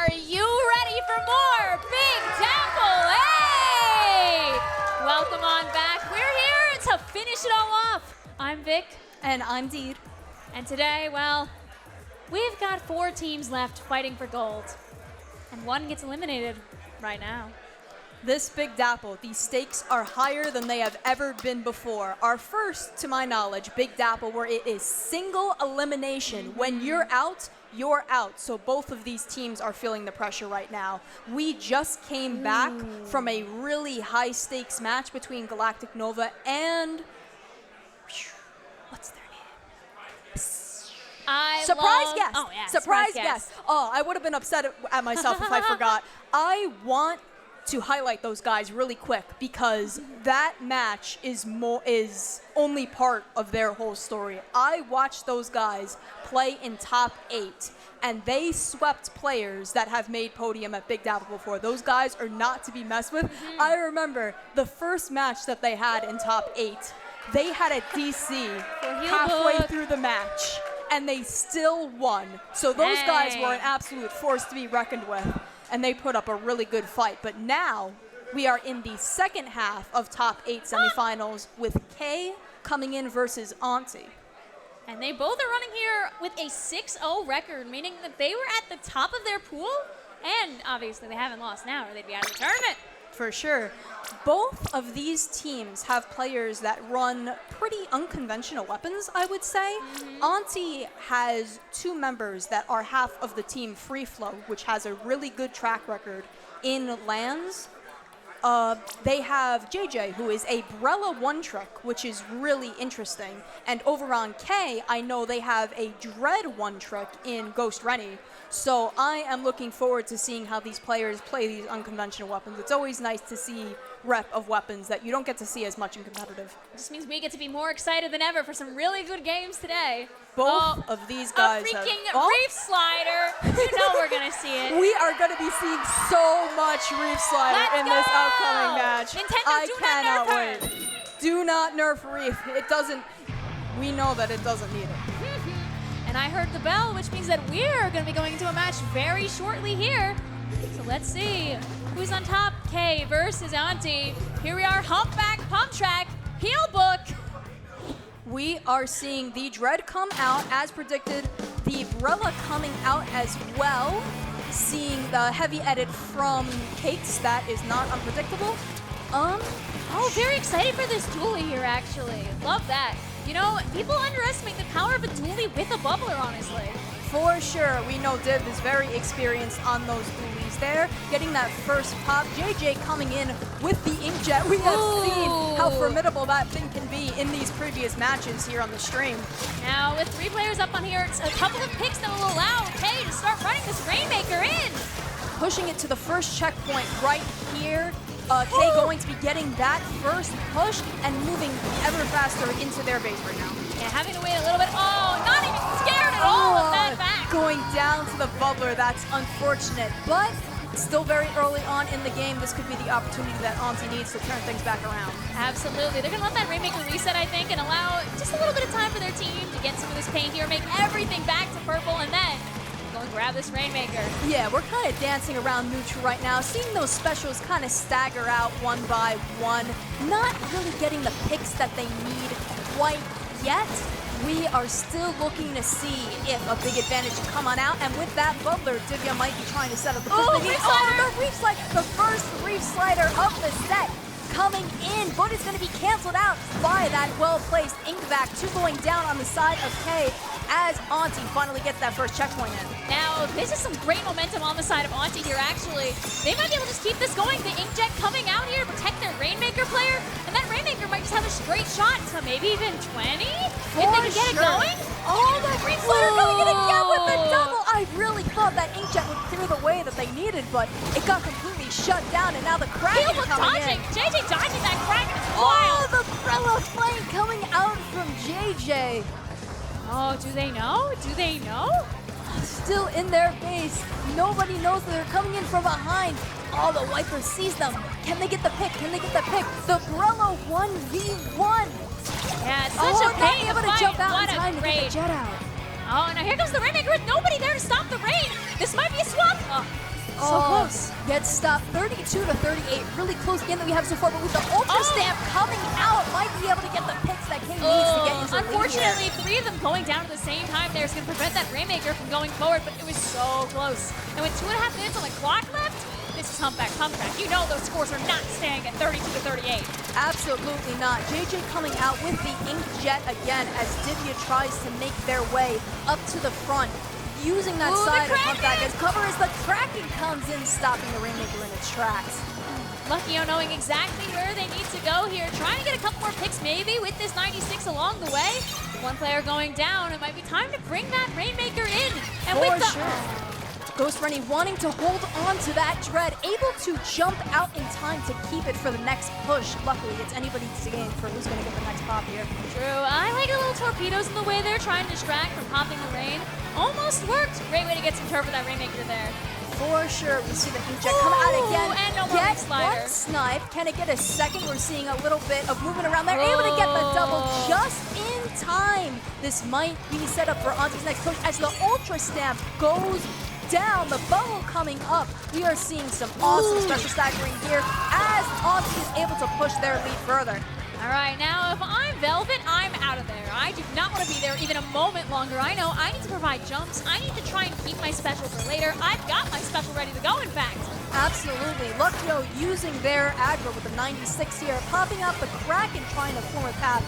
Are you ready for more Big Dapple? Hey! Welcome on back. We're here to finish it all off. I'm Vic. And I'm Deed. And today, well, we've got 4 teams left fighting for gold. And one gets eliminated right now. This Big Dapple, these stakes are higher than they have ever been before. Our first, to my knowledge, Big Dapple where it is single elimination. When you're out, you're out. So both of these teams are feeling the pressure right now. We just came back from a really high stakes match between Galactic Nova and what's their name? Surprise guest. Oh, yeah, Surprise guest. Oh, I would have been upset at myself if I forgot. I want to highlight those guys really quick because that match is only part of their whole story. I watched those guys play in top 8 and they swept players that have made podium at Big Dapple before. Those guys are not to be messed with. I remember the first match that they had in top 8. They had a DC halfway through the match and they still won. So those guys were an absolute force to be reckoned with. And they put up a really good fight. But now we are in the second half of top 8 semifinals with Khei coming in versus Auntie. And they both are running here with a 6-0 record, meaning that they were at the top of their pool. And obviously they haven't lost now or they'd be out of the tournament. For sure. Both of these teams have players that run pretty unconventional weapons, I would say. Auntie has 2 members that are half of the team Free Flow, which has a really good track record in lands. They have JJ, who is a Brella one-trick, which is really interesting. And over on Khei, I know they have a Dread one-trick in Ghost Rennie. So I am looking forward to seeing how these players play these unconventional weapons. It's always nice to see rep of weapons that you don't get to see as much in competitive. It just means we get to be more excited than ever for some really good games today. Both of these guys a freaking Reef Slider. You know we're going to see it. We are going to be seeing so much Reef Slider in this upcoming match. Nintendo, I do cannot not nerf wait. Do not nerf Reef. It doesn't, we know that it doesn't need it. And I heard the bell, which means that we're going to be going into a match very shortly here. So let's see who's on top. Khei versus Auntie. Here we are, Humpback Pump Track, Heel Book. We are seeing the Dread come out as predicted, the Brella coming out as well. Seeing the heavy edit from Cakes, that is not unpredictable. Oh, very excited for this dually here, actually. Love that. You know, people underestimate the power of a dually with a bubbler, honestly. For sure. We know Div is very experienced on those dualies there. Getting that first pop. JJ coming in with the inkjet. We have seen how formidable that thing can be in these previous matches here on the stream. Now, with 3 players up on here, it's a couple of picks that will allow Khei to start running this Rainmaker in. Pushing it to the first checkpoint right here. Khei going to be getting that first push and moving ever faster into their base right now. Yeah, having to wait a little bit. Oh, not even scared at all of that back. Going down to the bubbler, that's unfortunate. But still very early on in the game, this could be the opportunity that Auntie needs to turn things back around. Absolutely. They're going to let that Rainmaker reset, I think, and allow just a little bit of time for their team to get some of this paint here, make everything back to purple, and then go and grab this Rainmaker. Yeah, we're kind of dancing around neutral right now, seeing those specials kind of stagger out one by one, not really getting the picks that they need quite yet. We are still looking to see if a big advantage can come on out, and with that bubbler, Divya might be trying to set up the push. The Reef Slider, the first Reef Slider of the set coming in, but it's going to be canceled out by that well-placed Inkback. 2 going down on the side of Khei as Auntie finally gets that first checkpoint in. Now, this is some great momentum on the side of Auntie here, actually. They might be able to just keep this going. The Inkjet coming out here to protect their Rainmaker player, and that Rainmaker might just have a straight shot to maybe even 20 if they can get it going. Oh, that Reef Slider going in again with the double. I really thought that Inkjet would clear the way that they needed, but it got completely shut down, and now the Kraken coming in. JJ dodging that Kraken is wild. wild. Oh, the Brella flame coming out from JJ. Oh, do they know? Do they know? Still in their base. Nobody knows that they're coming in from behind. Oh, the Wiper sees them. Can they get the pick? Can they get the pick? The Brella 1v1. Yeah, it's such a pain able to jump out in time to get the jet out. Oh, now here comes the Rainmaker with nobody there to stop the rain. This might be a swap. Oh, So close. Gets stopped 32 to 38. Really close game that we have so far, but with the Ultra Stamp coming out, might be able to get the picks that Khei needs to get into the lead Unfortunately, here. 3 of them going down at the same time there is going to prevent that Rainmaker from going forward, but it was so close. And with 2.5 minutes on the clock left, this is humpback. You know those scores are not staying at 32 to 38. Absolutely not. JJ coming out with the Inkjet again as Divya tries to make their way up to the front, using that side of humpback as cover as the Kraken comes in, stopping the Rainmaker in its tracks. Luckyo knowing exactly where they need to go here, trying to get a couple more picks maybe with this 96 along the way. One player going down, it might be time to bring that Rainmaker in. And with the Ghost Rennie wanting to hold on to that Dread, able to jump out in time to keep it for the next push. Luckily, it's anybody's game for who's going to get the next pop here. True. I like the little torpedoes in the way they're trying to distract from popping the rain. Almost worked. Great way to get some turf for that Rainmaker there. For sure, we see the Inkjet come out again. And no more get slider. One snipe. Can it get a second? We're seeing a little bit of movement around there. Able to get the double just in time. This might be set up for Auntie's next push as the Ultra Stamp goes down, the bubble coming up. We are seeing some awesome special staggering here as Auntie is able to push their lead further. All right, now if I'm Velvet, I'm out of there. I do not want to be there even a moment longer. I know I need to provide jumps. I need to try and keep my special for later. I've got my special ready to go, in fact. Absolutely. Luckyo using their aggro with the 96 here, popping out the Kraken, trying to form a path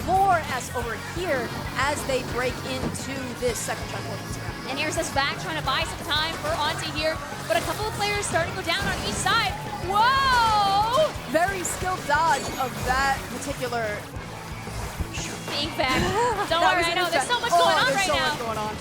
for S over here as they break into this second check round. And here's this back trying to buy some time for Auntie here, but a couple of players starting to go down on each side. Whoa! Very skilled dodge of that particular ink bag. Don't worry, I know there's so much going on right now. Much going on.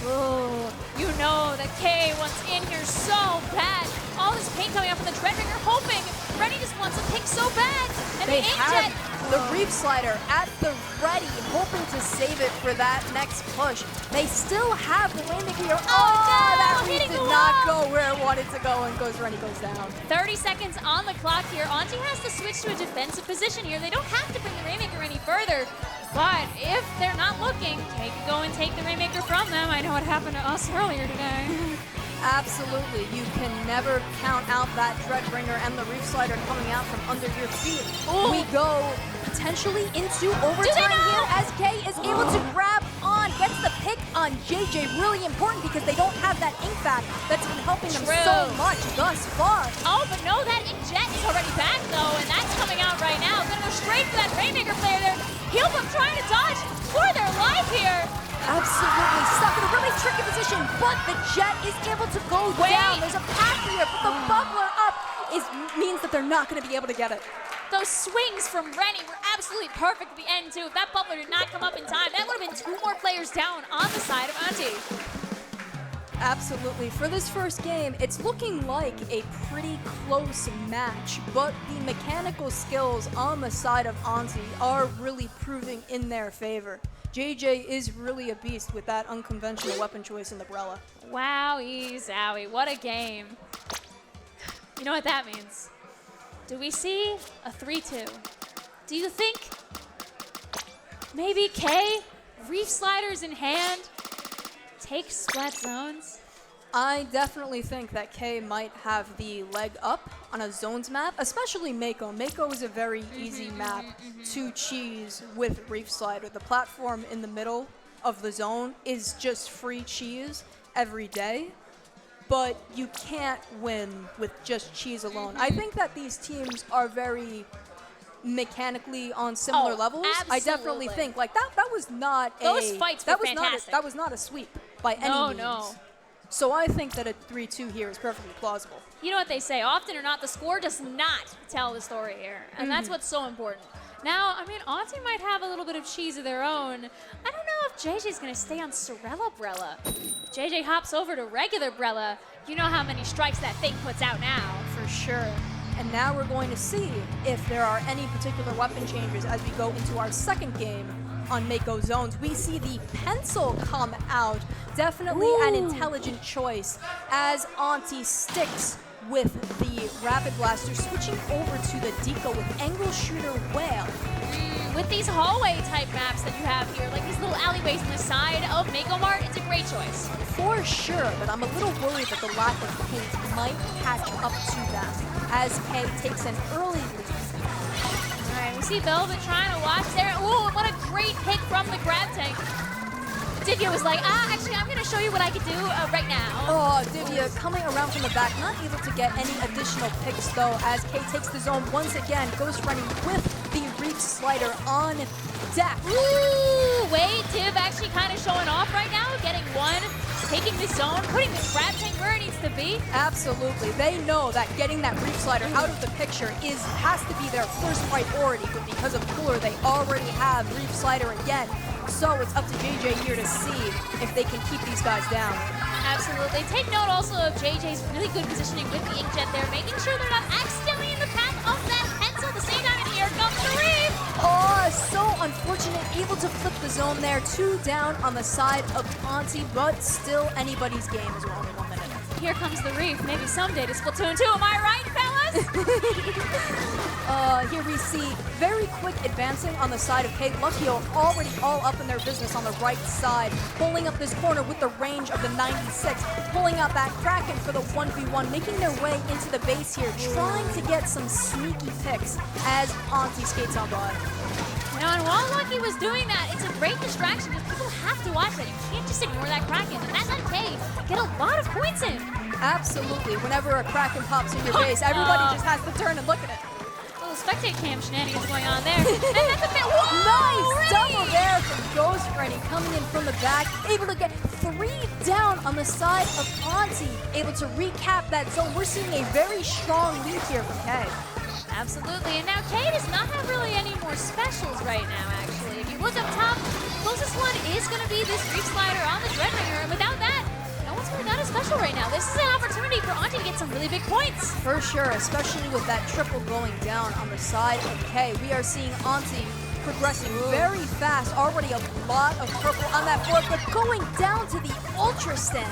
Oh, you know that Khei wants in here so bad. All this paint coming up from the Dreadringer, hoping Rennie just wants a pick so bad. And they the Inkjet. The Reef Slider at the ready, hoping to save it for that next push. They still have the Rainmaker here. No, that Reef hitting did the not wall. go where it wanted to go, and Rennie goes down. 30 seconds on the clock here. Auntie has to switch to a defensive position here. They don't have to bring the Rainmaker any further. But if they're not looking, Khei can go and take the Rainmaker from them. I know what happened to us earlier today. Absolutely. You can never count out that Dreadbringer and the Reef Slider coming out from under your feet. Ooh. We go potentially into overtime here as Khei is able to grab on, gets the pick on JJ. Really important because they don't have that ink back that's been helping them so much thus far. Oh, but no, that Inkjet is already back though, and that's coming out right now. Gonna go straight for that Rainmaker player there. Heelbum trying to dodge for their life here. Absolutely stuck in a really tricky position, but the Jet is able to go down. There's a path here, but the bubbler up means that they're not going to be able to get it. Those swings from Rennie were absolutely perfect at the end too. If that bubbler did not come up in time, that would have been 2 more players down on the side of Auntie. Absolutely. For this first game, it's looking like a pretty close match, but the mechanical skills on the side of Auntie are really proving in their favor. JJ is really a beast with that unconventional weapon choice in the Brella. Wowie zowie, what a game. You know what that means? Do we see a 3-2? Do you think maybe Khei, Reef Sliders in hand, takes Splat Zones? I definitely think that Khei might have the leg up on a zones map, especially Mako. Mako is a very easy map to cheese with Reef Slider. The platform in the middle of the zone is just free cheese every day, but you can't win with just cheese alone. I think that these teams are very mechanically on similar levels. Absolutely. I definitely think like that was not Those fights were fantastic. That was not a sweep by any means. No. So I think that a 3-2 here is perfectly plausible. You know what they say, often or not, the score does not tell the story here. And that's what's so important. Now, I mean, Auntie might have a little bit of cheese of their own. I don't know if JJ's going to stay on Sorella Brella. If JJ hops over to regular Brella, you know how many strikes that thing puts out now. For sure. And now we're going to see if there are any particular weapon changes as we go into our second game on Mako Zones. We see the pencil come out. Definitely an intelligent choice as Auntie sticks with the Rapid Blaster, switching over to the Deco with Angle Shooter Whale. with these hallway type maps that you have here, like these little alleyways on the side of Mako Mart, it's a great choice. For sure, but I'm a little worried that the lack of paint might catch up to them as Khei takes an early lead. All right, we see Velvet trying to watch there. Ooh, what a great pick from the grab tank. Divya was like, actually, I'm going to show you what I can do right now. Oh, Divya coming around from the back, not able to get any additional picks, though, as Khei takes the zone once again, goes running with the reach slider on deck. Ooh, wait, Div actually kind of showing off right now, getting one, taking the zone, putting the grab tank where it needs to be. Absolutely. They know that getting that reach slider out of the picture has to be their first priority, but because of Cooler, they already have reach slider again. So it's up to JJ here to see if they can keep these guys down. Absolutely. Take note also of JJ's really good positioning with the inkjet there, making sure they're not accidentally in the path of that pencil. At the same time, and here comes the reef. Oh, so unfortunate. Able to flip the zone there. 2 down on the side of Auntie, but still anybody's game as well in 1 minute. Here comes the reef. Maybe someday to Splatoon 2. Am I right, fellas? Here we see very quick advancing on the side of Khei. Luckyo already all up in their business on the right side, pulling up this corner with the range of the 96, pulling out that Kraken for the 1v1, making their way into the base here, trying to get some sneaky picks as Auntie skates on by. You know, and while Lucky was doing that, it's a great distraction because people have to watch that. You can't just ignore that Kraken. And that's okay. Get a lot of points in. Absolutely. Whenever a Kraken pops in your base, everybody just has to turn and look at it. Little spectate cam shenanigans going on there. And that's a bit. Whoa! Nice double there from Ghost Freddy coming in from the back, able to get 3 down on the side of Auntie, able to recap that zone. We're seeing a very strong lead here from Khei. Absolutely, and now Khei does not have really any more specials right now, actually. If you look up top, closest one is going to be this reef slider on the Dreadringer, and without that, no one's really got a special right now. This is an opportunity for Auntie to get some really big points. For sure, especially with that triple going down on the side of Khei. We are seeing Auntie progressing very fast. Already a lot of purple on that board, but going down to the Ultra Stamp.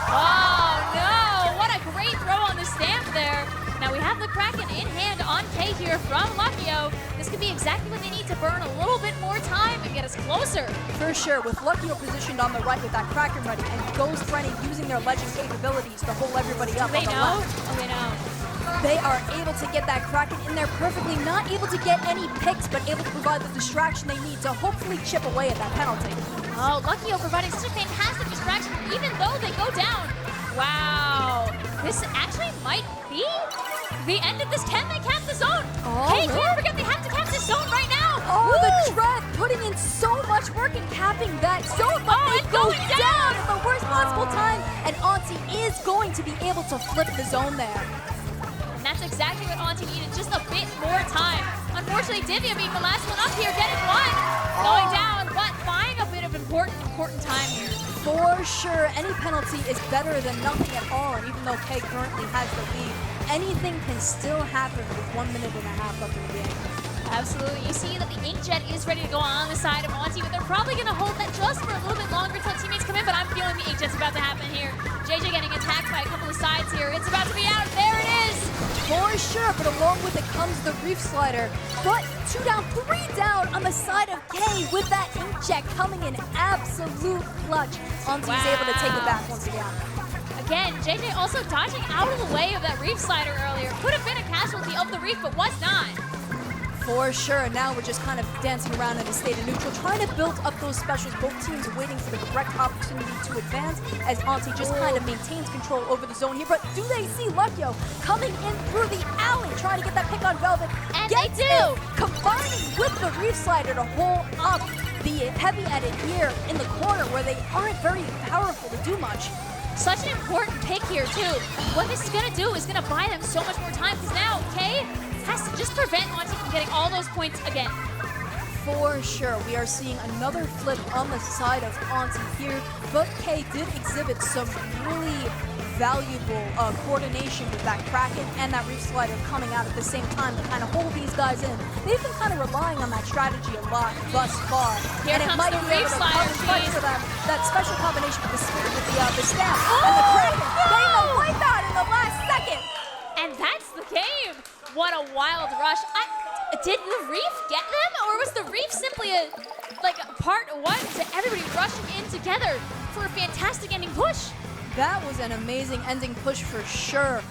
Oh, no! What a great throw on the stamp there. Now we have the Kraken in hand on Khei here from Luckyo. This could be exactly what they need to burn a little bit more time and get us closer. For sure, with Luckyo positioned on the right with that Kraken ready and Ghost Freddy using their legend capabilities to hold everybody up. They on the know? left. Oh, they know. They are able to get that Kraken in there perfectly, not able to get any picks, but able to provide the distraction they need to hopefully chip away at that penalty. Oh, Luckyo providing such a fantastic distraction even though they go down. Wow. This actually might be the end of this. Can they cap the zone? Oh, Hey, really? can't forget they have to cap this zone right now. Oh, Woo! the Dread putting in so much work in capping that zone, but they it's go going down down. at the worst possible time, and Auntie is going to be able to flip the zone there. And that's exactly what Auntie needed, just a bit more time. Unfortunately, Divya being the last one up here, getting one, going down, but buying a bit of important time here. For sure, any penalty is better than nothing at all, and even though Khei currently has the lead, anything can still happen with 1.5 minutes left in the game. Absolutely. You see that the inkjet is ready to go on the side of Auntie, but they're probably going to hold that just for a little bit longer until teammates come in, but I'm feeling the inkjet's about to happen here. JJ getting attacked by a couple of sides here. It's about to be out. There it is. For sure, but along with it comes the reef slider. But 2 down, 3 down on the side of Khei with that inkjet coming in absolute clutch. Auntie's able to take it back once again. Again, JJ also dodging out of the way of that reef slider earlier. Could have been a casualty of the reef, but was not. For sure. Now we're just kind of dancing around in a state of neutral, trying to build up those specials. Both teams waiting for the correct opportunity to advance as Auntie just kind of maintains control over the zone here. But do they see Luckyo coming in through the alley, trying to get that pick on Velvet? And Gets they do! it, combining with the reef slider to hold up the heavy edit here in the corner where they aren't very powerful to do much. Such an important pick here, too. What this is going to do is going to buy them so much more time, because now Khei has to just prevent Auntie from getting all those points again. For sure, we are seeing another flip on the side of Auntie here, but Khei did exhibit some really valuable coordination with that Kraken and that reef slider coming out at the same time to kind of hold these guys in. They've been kind of relying on that strategy a lot thus far, Here and it comes might the be able reef to slider, come in clutch geez. for them. That special combination with the stamp and the Kraken getting the wipeout in the last second. And that's the game. What a wild rush. Did the reef get them, or was the reef like part one to everybody rushing in together for a fantastic ending push. That was an amazing ending push for sure.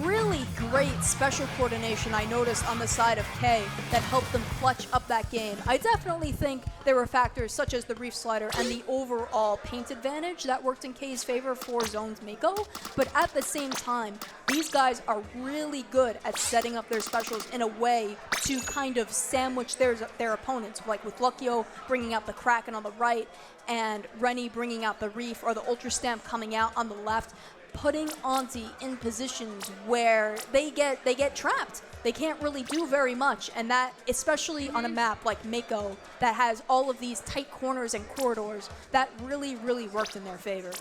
Really great special coordination I noticed on the side of Khei that helped them clutch up that game. I definitely think there were factors such as the Reef Slider and the overall paint advantage that worked in Khei's favor for Zone's Mako, but at the same time, these guys are really good at setting up their specials in a way to kind of sandwich their opponents, like with Luckyo bringing out the Kraken on the right and Rennie bringing out the Reef or the Ultra Stamp coming out on the left, putting Auntie in positions where they get trapped. They can't really do very much, and that, especially on a map like Mako that has all of these tight corners and corridors, that really, really worked in their favor.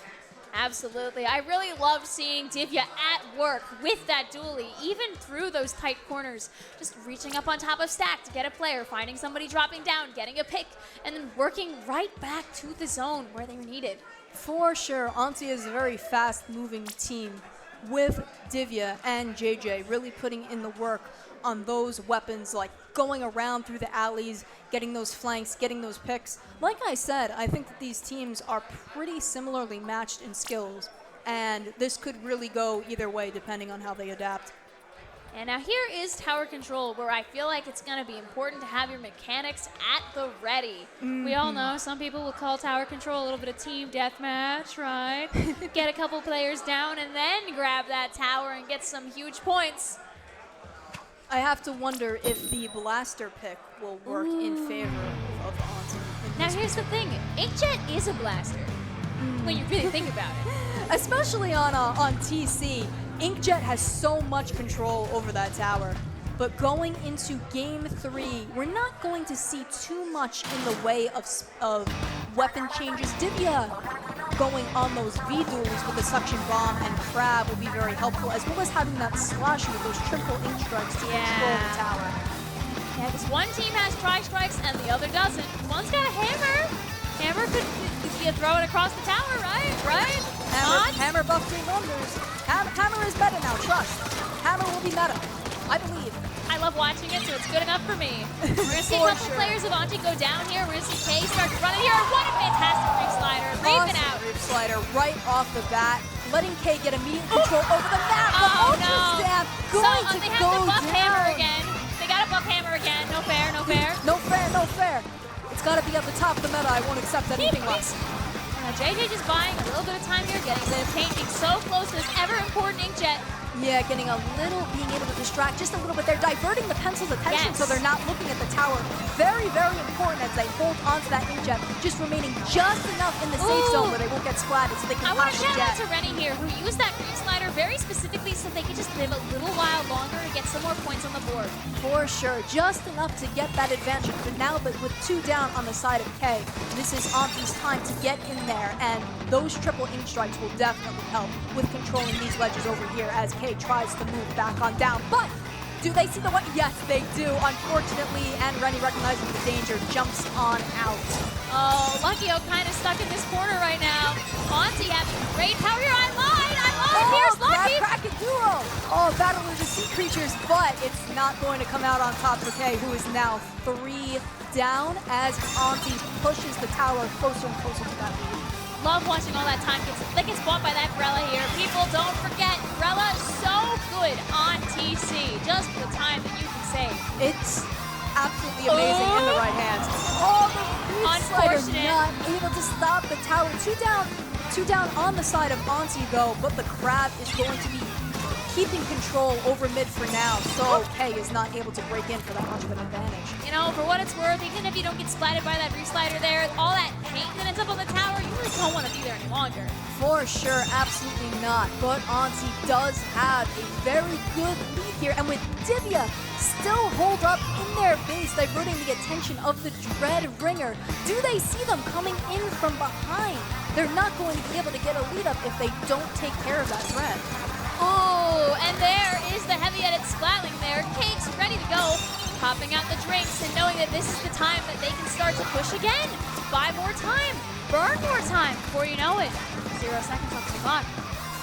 Absolutely. I really love seeing Divya at work with that dually, even through those tight corners, just reaching up on top of stack to get a player, finding somebody dropping down, getting a pick, and then working right back to the zone where they were needed. For sure, Auntie is a very fast-moving team with Divya and JJ really putting in the work on those weapons, like going around through the alleys, getting those flanks, getting those picks. Like I said, I think that these teams are pretty similarly matched in skills, and this could really go either way depending on how they adapt. And now here is tower control, where I feel like it's going to be important to have your mechanics at the ready. We all know some people will call tower control a little bit of team deathmatch, right? Get a couple players down and then grab that tower and get some huge points. I have to wonder if the blaster pick will work in favor of Auntie. Now here's the thing, Inkjet is a blaster, when you really think about it. Especially on TC, Inkjet has so much control over that tower. But going into Game 3, we're not going to see too much in the way of weapon changes. Divya going on those V-duels with the Suction Bomb and Crab will be very helpful, as well as having that slashing with those triple ink strikes to control the tower. Yeah, because one team has tri-strikes and the other doesn't. One's got a hammer. Hammer could you throw it across the tower, right? Right? Hammer buff doing wonders. Hammer is meta now, trust. Hammer will be meta. I believe. I love watching it, so it's good enough for me. We're going to see a couple players of Auntie go down here. We're going to see Khei start to run in here. What a fantastic Reef Slider. Reefing out. Reef Slider right off the bat, letting Khei get immediate control over the map. The Ultra Stamp going to they have go to buff down. Hammer again. They got to buff Hammer again. No fair, no fair. No fair, no fair. It's got to be at the top of the meta. I won't accept anything less. JJ just buying a little bit of time here, getting the paint being so close to this ever-important Inkjet. Yeah, getting a little, being able to distract just a little bit. They're diverting the pencil's attention so they're not looking at the tower. Very, very important as they hold onto that Inkjet, just remaining just enough in the safe zone where they won't get splatted so they can I want pop to the shout out jet. to Rennie here, who used that Reef Slider very specifically so they could just live a little while longer and get some more points on the board. For sure, just enough to get that advantage. But now, with 2 down on the side of Khei, this is Auntie's time to get in there, and those triple ink strikes will definitely help with controlling these ledges over here as Khei tries to move back on down. But do they see the what? Yes, they do, unfortunately, and Rennie, recognizing the danger, jumps on out. Oh, Luckyo kind of stuck in this corner right now. Auntie having great power here. I lied. Here's Lucky. That Kraken duo. Oh, battle of the sea creatures, but it's not going to come out on top for Khei, who is now 3 down as Auntie pushes the tower closer and closer to that lead. Love watching all that time that gets bought by that Grella here. People, don't forget, Grella so good on TC. Just for the time that you can save. It's absolutely amazing in the right hands. Oh, the Reef Slider not able to stop the tower. 2 down on the side of Auntie though, but the Crab is going to be keeping control over mid for now, so Khei is not able to break in for that much of an advantage. You know, for what it's worth, even if you don't get splatted by that Reef Slider there, all that paint that ends up on the tower, you really don't want to be there any longer. For sure, absolutely not. But Auntie does have a very good lead here, and with Divya still hold up in their base, diverting the attention of the Dread Ringer, do they see them coming in from behind? They're not going to be able to get a lead up if they don't take care of that threat. Ooh, and there is the heavy-headed Splatling there. Cake's ready to go, popping out the drinks and knowing that this is the time that they can start to push again. Buy more time, burn more time before you know it. 0 seconds on the clock.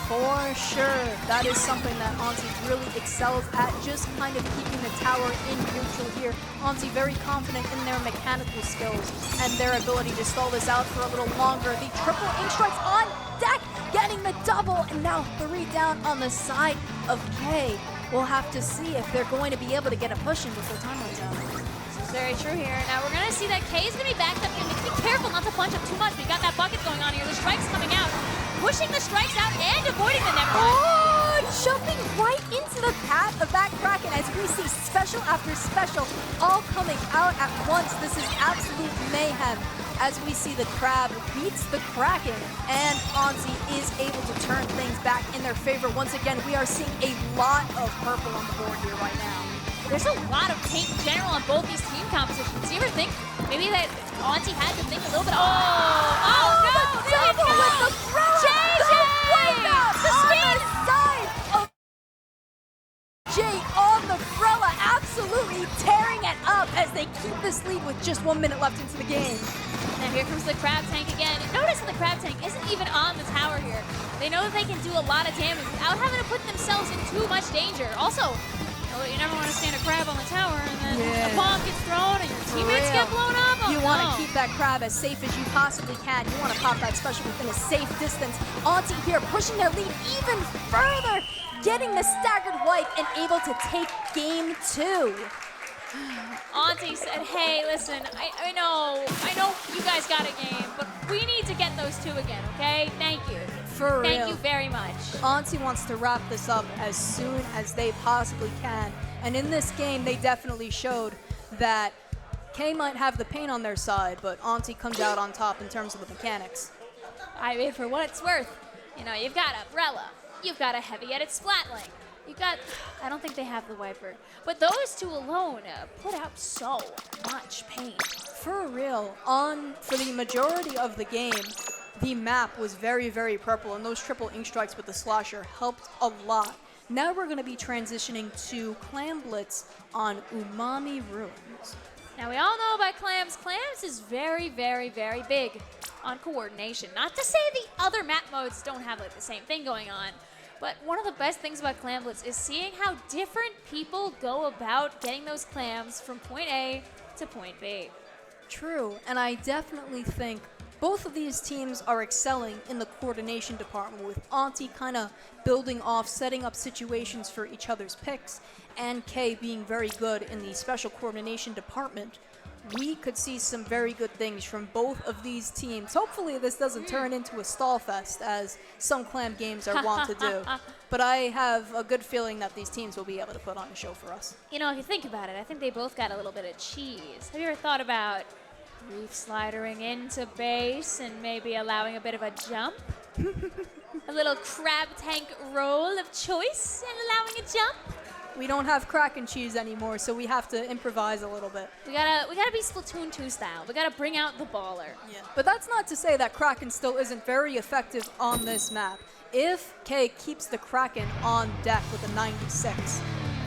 For sure. That is something that Auntie really excels at, just kind of keeping the tower in neutral here. Auntie very confident in their mechanical skills and their ability to stall this out for a little longer. The triple ink strikes on deck, getting the double, and now 3 down on the side of Khei. We'll have to see if they're going to be able to get a push in before time runs out. This is very true here. Now we're going to see that Khei is going to be backed up. You need to be careful not to punch up too much. We got that bucket going on here. The strike's coming out. Pushing the strikes out and avoiding the never mind. Oh, jumping right into the path of that Kraken as we see special after special all coming out at once. This is absolute mayhem as we see the Crab beats the Kraken, and Auntie is able to turn things back in their favor. Once again, we are seeing a lot of purple on the board here right now. There's a lot of paint in general on both these team compositions. Do you ever think maybe that Auntie had to think a little bit? Oh no! The double with the throw! JJ! The speed side of Jay on the Frella, absolutely tearing it up as they keep this lead with just 1 minute left into the game. Now here comes the Crab Tank again. Notice that the Crab Tank isn't even on the tower here. They know that they can do a lot of damage without having to put themselves in too much danger. Also, you never want to stand a Crab on the tower and then a bomb gets thrown and your teammates get blown up. You want to keep that Crab as safe as you possibly can. You want to pop that special within a safe distance. Auntie here pushing their lead even further, getting the staggered wipe and able to take game 2. Auntie said, hey, listen, I know you guys got a game, but we need to get those 2 again, okay? Thank you. For real. Thank you very much. Auntie wants to wrap this up as soon as they possibly can. And in this game, they definitely showed that Khei might have the paint on their side, but Auntie comes out on top in terms of the mechanics. I mean, for what it's worth, you've got a Brella, you've got a heavy-headed Splatling, you've got, I don't think they have the Wiper, but those 2 alone put out so much paint. For real, for the majority of the game, the map was very, very purple, and those triple ink strikes with the slosher helped a lot. Now we're going to be transitioning to Clam Blitz on Umami Ruins. Now we all know about Clams. Clams is very, very, very big on coordination. Not to say the other map modes don't have the same thing going on, but one of the best things about Clam Blitz is seeing how different people go about getting those clams from point A to point B. True, and I definitely think both of these teams are excelling in the coordination department, with Auntie kind of building off, setting up situations for each other's picks, and Khei being very good in the special coordination department. We could see some very good things from both of these teams. Hopefully this doesn't turn into a stall fest, as some Clam games are wont to do. But I have a good feeling that these teams will be able to put on a show for us. If you think about it, I think they both got a little bit of cheese. Have you ever thought about reef slidering into base and maybe allowing a bit of a jump? A little Crab Tank roll of choice and allowing a jump? We don't have Kraken cheese anymore, so we have to improvise a little bit. We gotta be Splatoon 2 style. We gotta bring out the baller. Yeah. But that's not to say that Kraken still isn't very effective on this map. If Khei keeps the Kraken on deck with a 96,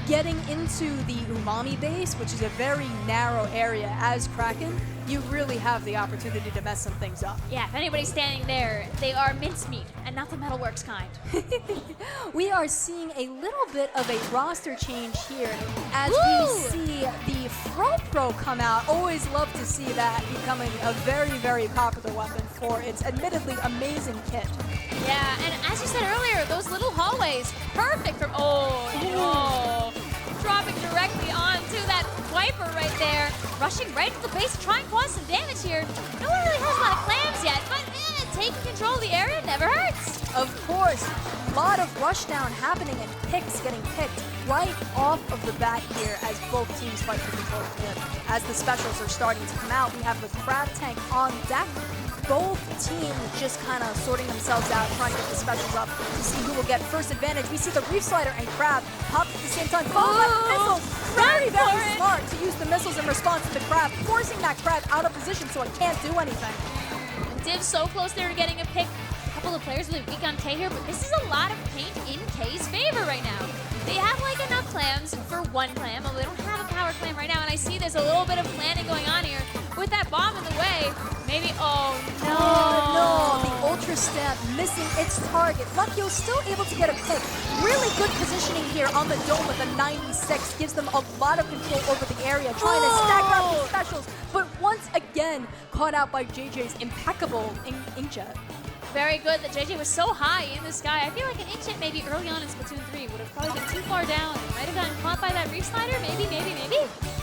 getting into the Umami base, which is a very narrow area as Kraken, you really have the opportunity to mess some things up. Yeah, if anybody's standing there, they are mincemeat and not the Metalworks kind. We are seeing a little bit of a roster change here as we see the Pro come out. Always love to see that becoming a very, very popular weapon for its admittedly amazing kit. Yeah, and as you said earlier, those little hallways, perfect from, dropping directly onto that Wiper right there, rushing right to the base to try and cause some damage here. No one really has a lot of clams yet, but taking control of the area never hurts. Of course, a lot of rushdown happening and picks getting picked right off of the bat here as both teams fight for control of the map. As the specials are starting to come out, we have the Crab Tank on deck. Both teams just kind of sorting themselves out, trying to get the specials up to see who will get first advantage. We see the Reef Slider and Crab pop at the same time, followed by the missiles. Very, very smart to use the missiles in response to the Crab, forcing that Crab out of position so it can't do anything. Div so close there to getting a pick. A couple of players really weak on Khei here, but this is a lot of paint in Khei's favor right now. They have enough clams for one clam, although they don't have a power clam right now, and I see there's a little bit of planning going on here with that bomb in the way. Maybe, oh no. Oh no, the Ultra Stamp missing its target. Lucky's still able to get a pick. Really good positioning here on the dome with a 96. Gives them a lot of control over the area, trying to stagger out these specials. But once again, caught out by JJ's impeccable inkjet. Very good that JJ was so high in the sky. I feel like an inkjet maybe early on in Splatoon 3 would have probably been too far down. Might have gotten caught by that Reef Slider, maybe.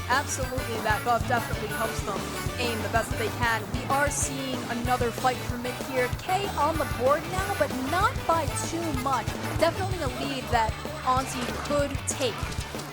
Absolutely, that buff definitely helps them aim the best that they can. We are seeing another fight for mid here. Khei on the board now, but not by too much. Definitely a lead that Auntie could take.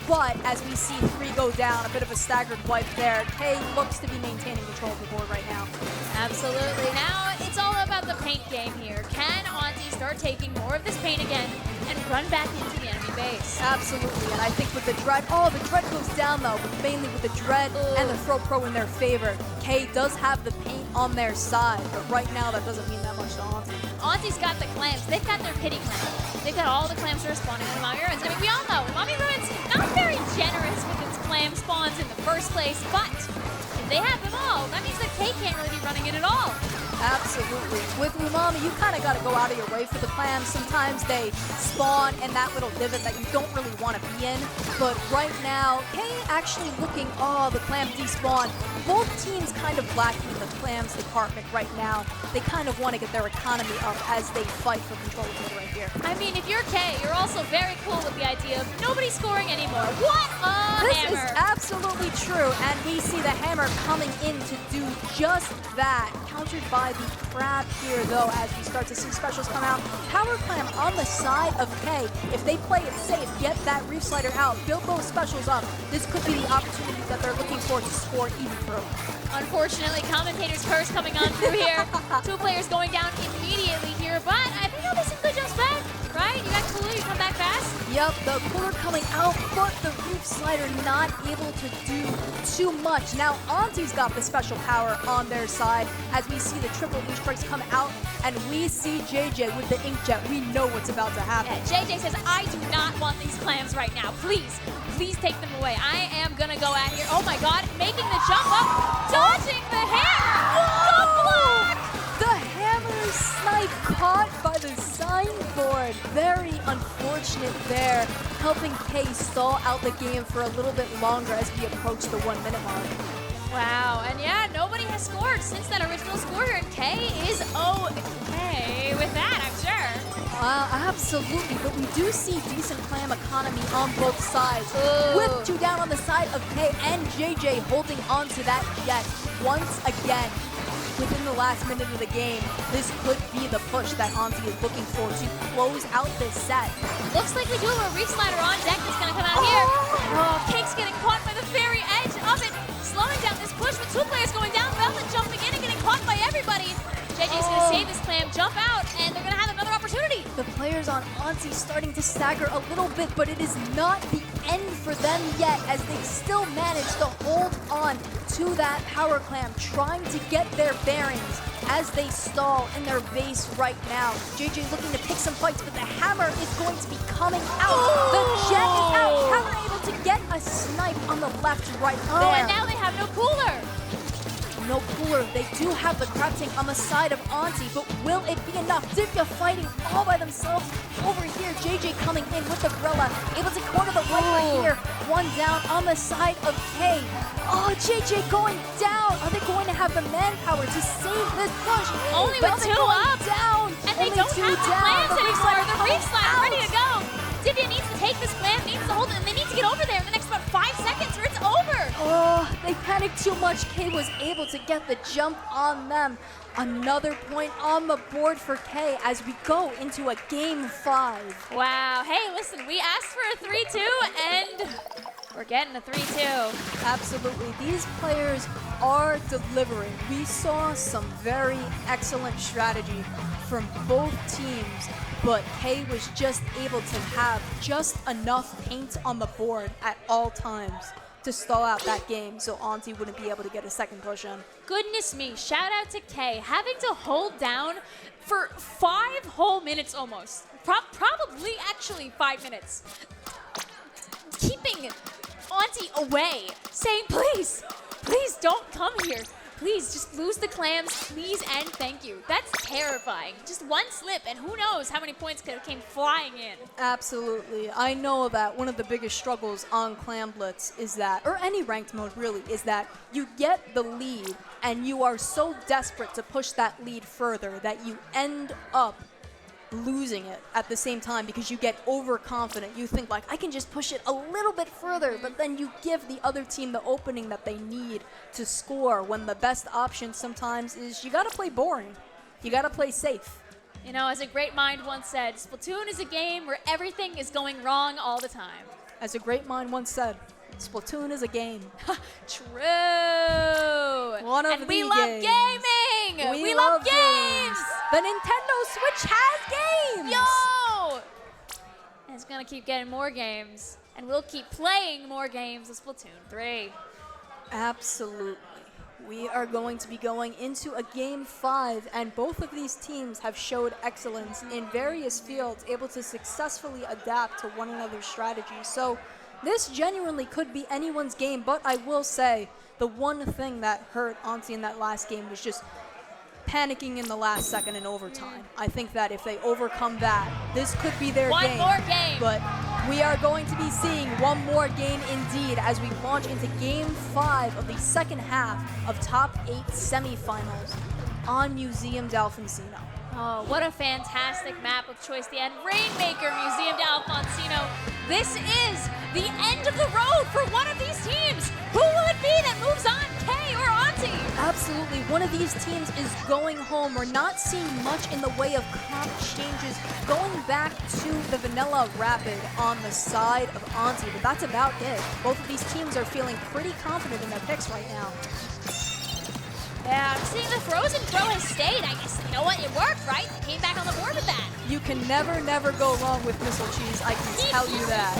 But as we see 3 go down, a bit of a staggered wipe there. Khei looks to be maintaining control of the board right now. Absolutely. Now it's all about the paint game here. Can Auntie start taking more of this paint again and run back into the enemy base? Absolutely, and I think with the Dread, the Dread goes down though, but mainly with the Dread and the Throw Pro in their favor. Khei does have the paint on their side, but right now that doesn't mean that much to Auntie. Auntie's got the clams. They've got their pity clam. They've got all the clams that are spawning on Umami Ruins. I mean, we all know Umami Ruins not very generous with its clam spawns in the first place, but if they have them all, that means that Khei can't really be running it at all. Absolutely. With Umami, you kind of got to go out of your way for the clams. Sometimes they spawn in that little divot that you don't really want to be in. But right now, Khei actually looking, the clam despawn. Both teams kind of lacking in the clams department right now. They kind of want to get their economy up as they fight for control of it right here. I mean, if you're Khei, you're also very cool with the idea of nobody scoring anymore. What a This hammer! is absolutely true, and we see the hammer coming in to do just that. Countered by the crab here, though, as we start to see specials come out. Power Clam on the side of Khei. If they play it safe, get that Reef Slider out, build those specials up, this could be the opportunity that they're looking for to score even further. Unfortunately, commentator's curse coming on through here. 2 players going down immediately here, but I think there'll be some good jumps back, right? You got Cooler, you come back fast. Yep, the Cooler coming out, but the Reef Slider not able to do too much. Now, Auntie's got the special power on their side as we see the triple E strikes come out, and we see JJ with the inkjet. We know what's about to happen. Yeah, JJ says, I do not want these clams right now. Please take them away. I am gonna go out here. Oh my god, making the jump up, dodging the hammer! The block! The hammer snipe caught by the signboard. Very unfortunate there, helping Khei stall out the game for a little bit longer as we approach the 1 minute mark. Wow, and yeah, nobody has scored since that original score here, and Khei is okay with that, I'm sure. Absolutely, but we do see decent clam economy on both sides. With 2 down on the side of Khei and JJ holding on to that jet once again. Within the last minute of the game, this could be the push that Auntie is looking for to close out this set. Looks like we do have a Reef Slider on deck that's gonna come out here. Oh, Cake's getting caught by the very edge of it, slowing down this push with 2 players going down, Velvet jumping in and getting caught by everybody. JJ's gonna save this clam, jump out, and they're gonna have another opportunity. The players on Auntie starting to stagger a little bit, but it is not the end for them yet as they still manage to hold on to that power clam, trying to get their bearings as they stall in their base right now. JJ looking to pick some fights, but the hammer is going to be coming out. The jet is out. Hammer able to get a snipe on the left right there. Oh, and now they have no cooler. No cooler. They do have the crab tank on the side of Auntie, but will it be enough? Divya fighting all by themselves over here. JJ coming in with the Grilla, able to corner the Viper here. 1 down on the side of Khei. Oh, JJ going down. Are they going to have the manpower to save this push? Only with 2 up. Down. And they Only don't 2 have the down. clams The Reef anymore. Slider The Reef coming Slider ready out. to go. Divya needs to take this clam, needs to hold it, and they need to get over there in the next about 5 seconds or it's over. Oh, they panicked too much. Khei was able to get the jump on them. Another point on the board for Khei as we go into a game 5. Wow. Hey, listen, we asked for a 3-2, and we're getting a 3-2. Absolutely. These players are delivering. We saw some very excellent strategy from both teams, but Khei was just able to have just enough paint on the board at all times to stall out that game so Auntie wouldn't be able to get a second push in. Goodness me, shout out to Khei, having to hold down for 5 whole minutes almost. Probably actually 5 minutes. Keeping Auntie away, saying, please don't come here. Please, just lose the clams, please and thank you. That's terrifying. Just one slip, and who knows how many points could have came flying in. Absolutely. I know that one of the biggest struggles on Clam Blitz is that, or any ranked mode really, is that you get the lead and you are so desperate to push that lead further that you end up losing it at the same time because you get overconfident. You think like, I can just push it a little bit further, but then you give the other team the opening that they need to score when the best option sometimes is you gotta play boring. You gotta play safe. You know, as a great mind once said, Splatoon is a game where everything is going wrong all the time. As a great mind once said, Splatoon is a game. True. One of and the we love games. gaming. We love love games. The Nintendo Switch has games. Yo! And it's gonna keep getting more games, and we'll keep playing more games of Splatoon 3. Absolutely. We are going to be going into a Game 5, and both of these teams have showed excellence in various fields, able to successfully adapt to one another's strategies. So this genuinely could be anyone's game, but I will say the one thing that hurt Auntie in that last game was just panicking in the last second in overtime. I think that if they overcome that, this could be their game. One more game. But we are going to be seeing one more game indeed as we launch into Game 5 of the second half of Top 8 Semifinals on Museum d'Alfonsino. Oh, what a fantastic map of choice. The end Rainmaker, Museum d'Alfonsino. This is the end of the road for one of these teams. Who will it be that moves on, Khei or Auntie? Absolutely. One of these teams is going home. We're not seeing much in the way of comp changes going back to the Vanilla Rapid on the side of Auntie, but that's about it. Both of these teams are feeling pretty confident in their picks right now. Yeah, I'm seeing the Frozen Throw has stayed. I guess, you know what, it worked, right? They came back on the board with that. You can never go wrong with Missile Cheese, I can tell you that.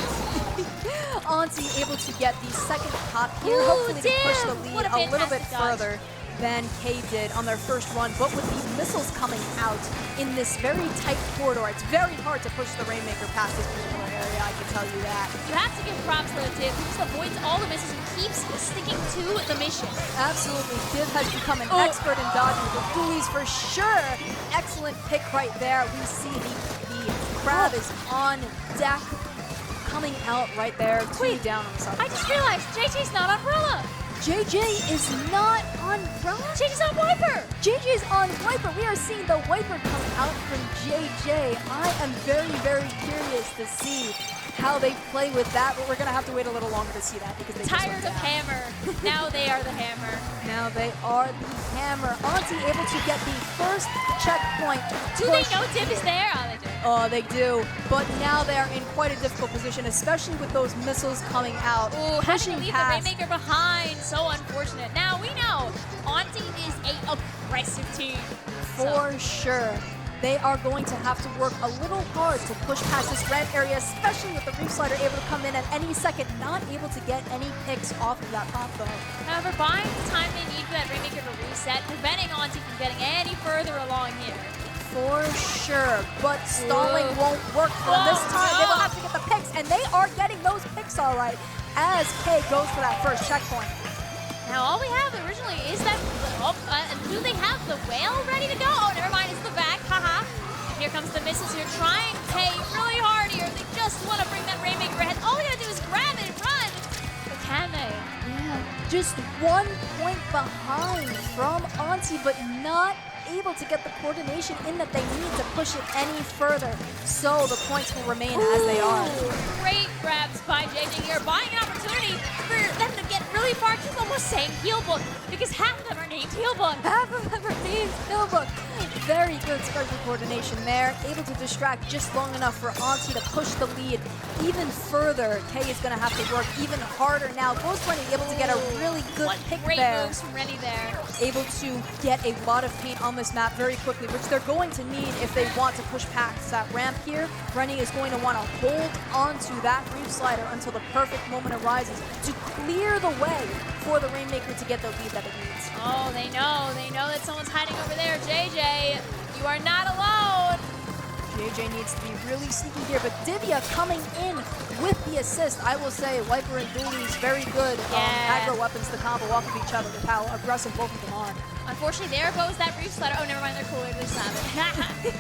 Auntie able to get the second pop here, Ooh, hopefully to push the damn! What lead a a little bit fantastic dodge. further than Khei did on their first run, but with these missiles coming out in this very tight corridor, it's very hard to push the Rainmaker past this particular area, I can tell you that. You have to give props though, Div. He just avoids all the misses and keeps sticking to the mission. Absolutely, Div has become an expert in dodging the buoys for sure. Excellent pick right there. We see the crab is on deck, coming out right there, two down on the side. I just realized JJ's not Umbrella. JJ is not on Umbrella. JJ's on Wiper. JJ's on Wiper. We are seeing the Wiper come out from JJ. I am very curious to see how they play with that, but we're going to have to wait a little longer to see that because they Tired of Hammer. Now they are the Hammer. Now they are the Hammer. Auntie able to get the first checkpoint. Do they know Div is there? Oh, they do. Oh, they do. But now they are in quite a difficult position, especially with those missiles coming out. Ooh, having to pushing leave past. the Rainmaker behind. So unfortunate. Now we know Auntie is a aggressive team. For sure. They are going to have to work a little hard to push past this ramp area, especially with the Reef Slider able to come in at any second, not able to get any picks off of that pop though. However, buying the time they need for that Rainmaker to reset, preventing Auntie from getting any further along here. For sure, but stalling won't work for them this time. They will have to get the picks, and they are getting those picks all right as Khei goes for that first checkpoint. Now all we have originally is that, do they have the whale ready to go? Oh, never mind, it's the back, haha. Here comes the missiles here, trying Khei really hard here. They just want to bring that Rainmaker ahead. All they gotta do is grab it and run. But can they? Yeah, just 1 point behind from Auntie, but not able to get the coordination in that they need to push it any further. So the points will remain as they are. Great grabs by JJ here, buying an opportunity for them to get really far. He's almost saying Healbook, because half of them are named Healbook. Half of them are named Healbook. Very good special coordination there. Able to distract just long enough for Auntie to push the lead even further. Khei is going to have to work even harder now. Ghost Rennie able to get a really good pick Great there. moves from Rennie there. Able to get a lot of paint on this map very quickly, which they're going to need if they want to push past that ramp here. Rennie is going to want to hold onto that Reef Slider until the perfect moment arises to clear the way for the Rainmaker to get the lead that it needs. Oh, they know that someone's hiding over there. JJ, you are not alone. JJ needs to be really sneaky here, but Divya coming in with the assist. I will say Viper and Dooley's very good aggro weapons to combo off of each other with how aggressive both of them are. Unfortunately, there goes that Reef Slider. Oh, never mind, they're cooler. They just have it.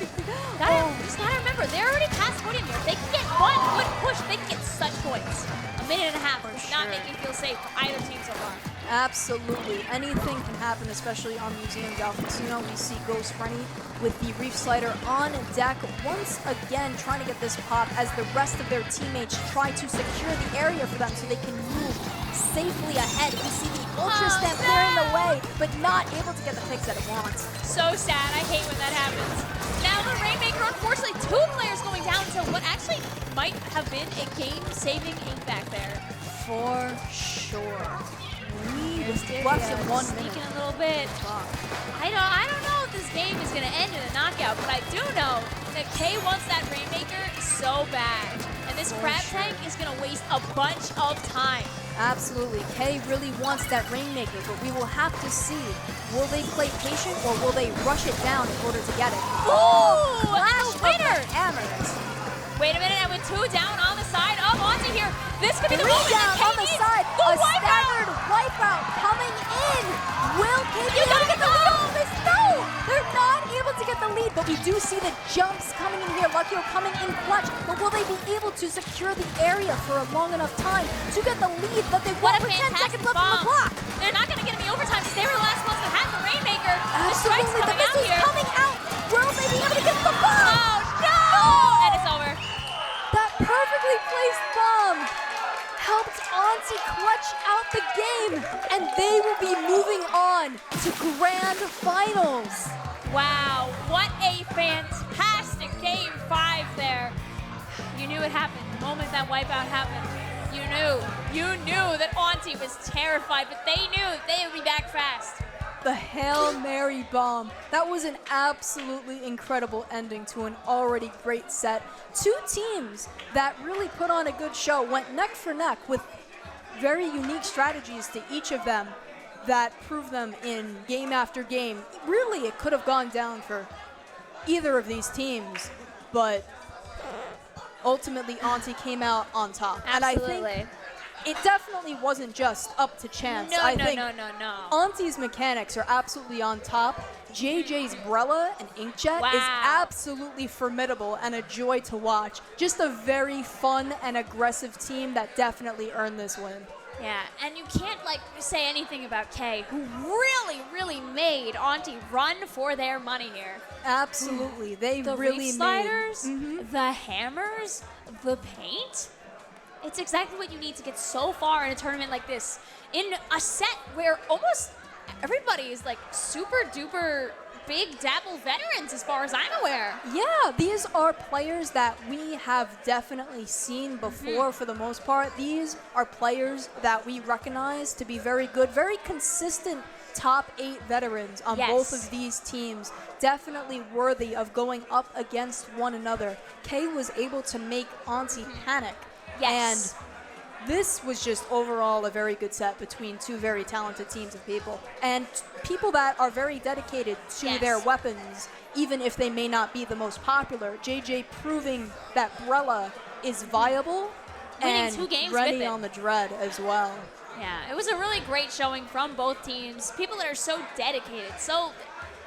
Just gotta remember, they're already past podium here. If they can get one good push, they can get such points. A minute and a half does not make me feel safe for either team so far. Absolutely. Anything can happen, especially on Museum Gal Casino. We see Ghost Frenny with the Reef Slider on deck, once again trying to get this pop as the rest of their teammates try to secure the area for them so they can move safely ahead. We see the Ultra Stamp clearing the way, but not able to get the picks that it wants. So sad. I hate when that happens. Now the Rainmaker, unfortunately, 2 players going down to what actually might have been a game-saving ink back there. For sure. Less than 1 minute. Sneaking a little bit. I don't know if this game is going to end in a knockout, but I do know that Khei wants that Rainmaker so bad. And this Crab Tank is going to waste a bunch of time. Absolutely. Khei really wants that Rainmaker, but we will have to see. Will they play patient or will they rush it down in order to get it? Ooh! Flash winner! Hammers. Wait a minute, and with 2 down on the side of Auntie here, this could be the 3 moment down that on the side. The A staggered wipeout coming in. Will Khei be able to get the lead? No! They're not able to get the lead, but we do see the jumps coming in here. Luckyo coming in clutch, but will they be able to secure the area for a long enough time to get the lead that they want with 10 seconds left on the clock? They're not going to get any overtime because they were the last ones to have the Rainmaker. Absolutely, the missile's coming out. Will they be able to get the bomb? Oh, no! And it's over. That perfectly placed bomb helped Auntie clutch out the game, and they will be moving on to Grand Finals. Wow, what a fantastic Game 5 there. You knew it happened. The moment that wipeout happened, you knew that Auntie was terrified, but they knew they would be back fast. The Hail Mary bomb. That was an absolutely incredible ending to an already great set. 2 teams that really put on a good show, went neck for neck with very unique strategies to each of them that proved them in game after game. Really, it could have gone down for either of these teams, but ultimately Auntie came out on top. Absolutely. And I think it definitely wasn't just up to chance. No. Auntie's mechanics are absolutely on top. JJ's Brella and Inkjet is absolutely formidable and a joy to watch. Just a very fun and aggressive team that definitely earned this win. Yeah, and you can't say anything about Khei, who really made Auntie run for their money here. Absolutely, they the really Reef Sliders, the hammers, the paint. It's exactly what you need to get so far in a tournament like this. In a set where almost everybody is super duper big Dapple veterans as far as I'm aware. Yeah, these are players that we have definitely seen before for the most part. These are players that we recognize to be very good, very consistent top 8 veterans on both of these teams. Definitely worthy of going up against one another. Khei was able to make Auntie panic. Yes. And this was just overall a very good set between 2 very talented teams of people. And people that are very dedicated to their weapons, even if they may not be the most popular. JJ proving that Brella is viable and 2 games ready on the Dread as well. Yeah, it was a really great showing from both teams. People that are so dedicated, so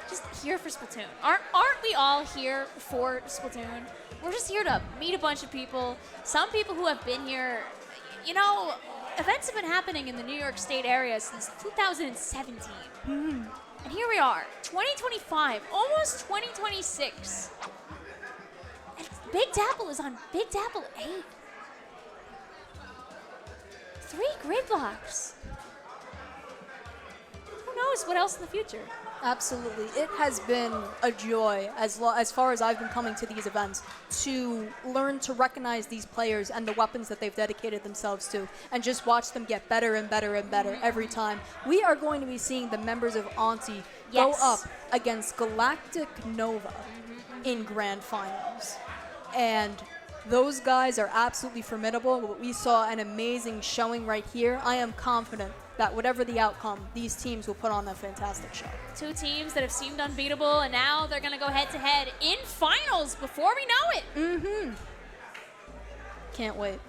just here for Splatoon. Aren't we all here for Splatoon? We're just here to meet a bunch of people. Some people who have been here, events have been happening in the New York State area since 2017. And here we are, 2025, almost 2026. And Big Dapple is on Big Dapple 8. 3 grid blocks. Who knows what else in the future? Absolutely. It has been a joy as far as I've been coming to these events to learn to recognize these players and the weapons that they've dedicated themselves to and just watch them get better and better and better every time. We are going to be seeing the members of Auntie go up against Galactic Nova in Grand Finals. And Those guys are absolutely formidable. But we saw an amazing showing right here. I am confident that whatever the outcome, these teams will put on a fantastic show. Two teams that have seemed unbeatable, and now they're going to go head-to-head in finals before we know it. Can't wait.